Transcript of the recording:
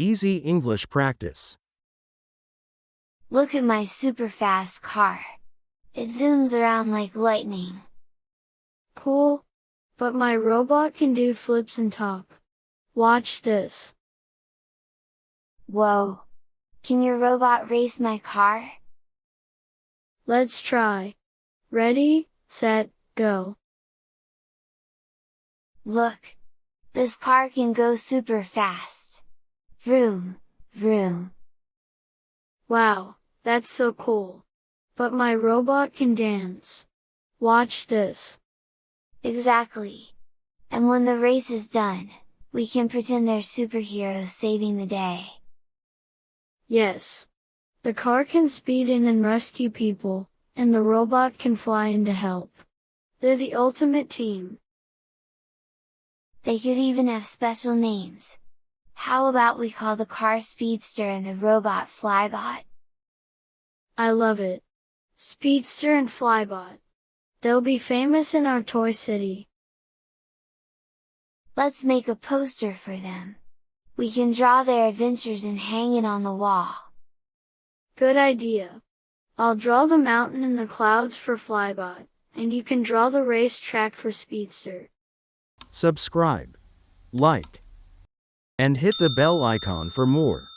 Easy English practice. Look at my super fast car. It zooms around like lightning. Cool. But my robot can do flips and talk. Watch this. Whoa! Can your robot race my car? Let's try. Ready, set, go. Look! This car can go super fast. Vroom, vroom. Wow, that's so cool. But my robot can dance. Watch this. Exactly. And when the race is done, we can pretend they're superheroes saving the day. Yes. The car can speed in and rescue people, and the robot can fly in to help. They're the ultimate team. They could even have special names. How about we call the car Speedster and the robot Flybot? I love it. Speedster and Flybot. They'll be famous in our toy city. Let's make a poster for them. We can draw their adventures and hang it on the wall. Good idea. I'll draw the mountain and the clouds for Flybot, and you can draw the racetrack for Speedster. Subscribe, like, and hit the bell icon for more.